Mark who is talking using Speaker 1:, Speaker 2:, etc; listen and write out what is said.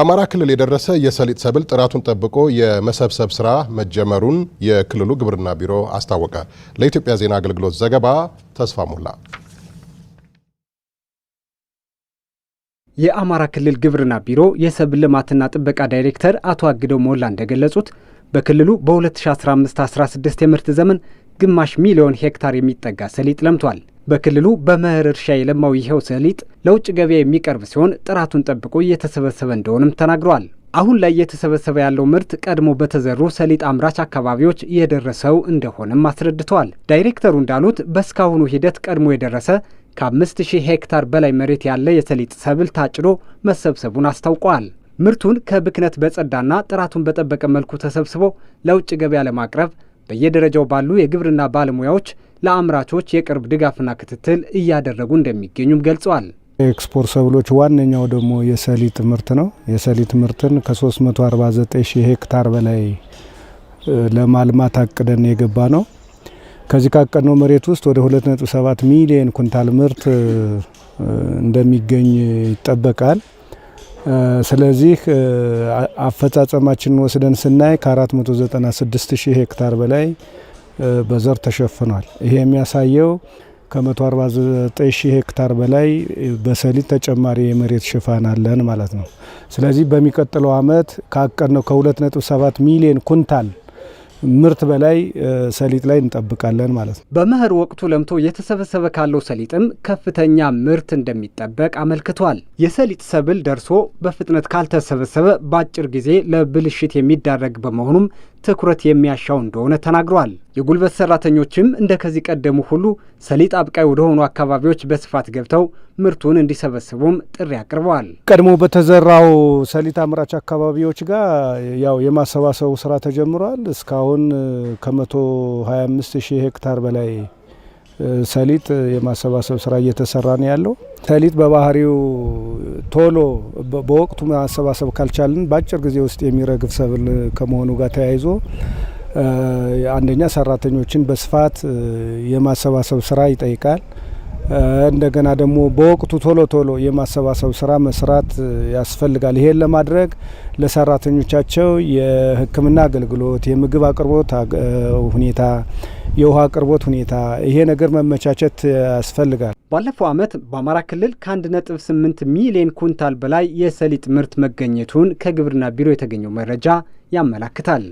Speaker 1: አማራ ክልል የደረሰ የሰሊጥ ሰብል ጥራቱን ጠብቆ የመሰብሰብ ስራ መጀመሩን የክልሉ ግብርና ቢሮ አስታወቀ። ለኢትዮጵያ ዜና አገልግሎት ዘገባ ተስፋ ሞላ።
Speaker 2: የአማራ ክልል ግብርና ቢሮ የሰብል ልማትና ጥበቃ ዳይሬክተር አቶ አግደው ሞላ እንደገለጹት በክልሉ በ2015-16 የምርት ዘመን ግማሽ ሚሊዮን ሄክታር የሚጠጋ ሰሊጥ ለምቷል። በክልሉ በመኸር እርሻ የለማው ይኸው ሰሊጥ ለውጭ ገበያ የሚቀርብ ሲሆን ጥራቱን ጠብቆ እየተሰበሰበ እንደሆነም ተናግረዋል። አሁን ላይ እየተሰበሰበ ያለው ምርት ቀድሞ በተዘሩ ሰሊጥ አምራች አካባቢዎች የደረሰው እንደሆነም አስረድተዋል። ዳይሬክተሩ እንዳሉት በእስካሁኑ ሂደት ቀድሞ የደረሰ ከ5000 ሄክታር በላይ መሬት ያለ የሰሊጥ ሰብል ታጭዶ መሰብሰቡን አስታውቀዋል። ምርቱን ከብክነት በጸዳና ጥራቱን በጠበቀ መልኩ ተሰብስቦ ለውጭ ገበያ ለማቅረብ በየደረጃው ባሉ የግብርና ባለሙያዎች ለአምራቾች የቅርብ ድጋፍና ክትትል እያደረጉ እንደሚገኙም ገልጸዋል።
Speaker 3: ኤክስፖርት ሰብሎች ዋነኛው ደግሞ የሰሊጥ ምርት ነው። የሰሊጥ ምርትን ከ349000 ሄክታር በላይ ለማልማት አቅደን የገባ ነው። ከዚህ ካቀድነው መሬት ውስጥ ወደ 2.7 ሚሊዮን ኩንታል ምርት እንደሚገኝ ይጠበቃል። ስለዚህ አፈጻጸማችንን ወስደን ስናይ ከ496000 ሄክታር በላይ በዘር ተሸፍኗል። ይሄ የሚያሳየው ከ149000 ሄክታር በላይ በሰሊጥ ተጨማሪ የመሬት ሽፋን አለን ማለት ነው። ስለዚህ በሚቀጥለው ዓመት ካቀድነው ከ2.7 ሚሊዮን ኩንታል ምርት በላይ ሰሊጥ ላይ እንጠብቃለን ማለት ነው።
Speaker 2: በመኸር ወቅቱ ለምቶ የተሰበሰበ ካለው ሰሊጥም ከፍተኛ ምርት እንደሚጠበቅ አመልክቷል። የሰሊጥ ሰብል ደርሶ በፍጥነት ካልተሰበሰበ በአጭር ጊዜ ለብልሽት የሚዳረግ በመሆኑም ትኩረት የሚያሻው እንደሆነ ተናግረዋል። የጉልበት ሰራተኞችም እንደ ከዚህ ቀደሙ ሁሉ ሰሊጥ አብቃይ ወደሆኑ አካባቢዎች በስፋት ገብተው ምርቱን እንዲሰበስቡም ጥሪ አቅርበዋል።
Speaker 3: ቀድሞ በተዘራው ሰሊጥ አምራች አካባቢዎች ጋር ያው የማሰባሰቡ ስራ ተጀምሯል። እስካሁን ከ125000 ሄክታር በላይ ሰሊጥ የማሰባሰብ ስራ እየተሰራ ነው ያለው። ሰሊጥ በባህሪው ቶሎ በወቅቱ ማሰባሰብ ካልቻልን በአጭር ጊዜ ውስጥ የሚረግፍ ሰብል ከመሆኑ ጋር ተያይዞ አንደኛ ሰራተኞችን በስፋት የማሰባሰብ ስራ ይጠይቃል። እንደገና ደግሞ በወቅቱ ቶሎ የማሰባሰብ ስራ መስራት ያስፈልጋል። ይሄን ለማድረግ ለሰራተኞቻቸው የሕክምና አገልግሎት፣ የምግብ አቅርቦት ሁኔታ፣ የውሃ አቅርቦት ሁኔታ ይሄ ነገር መመቻቸት ያስፈልጋል።
Speaker 2: ባለፈው ዓመት በአማራ ክልል ከ1.8 ሚሊዮን ኩንታል በላይ የሰሊጥ ምርት መገኘቱን ከግብርና ቢሮ የተገኘው መረጃ ያመላክታል።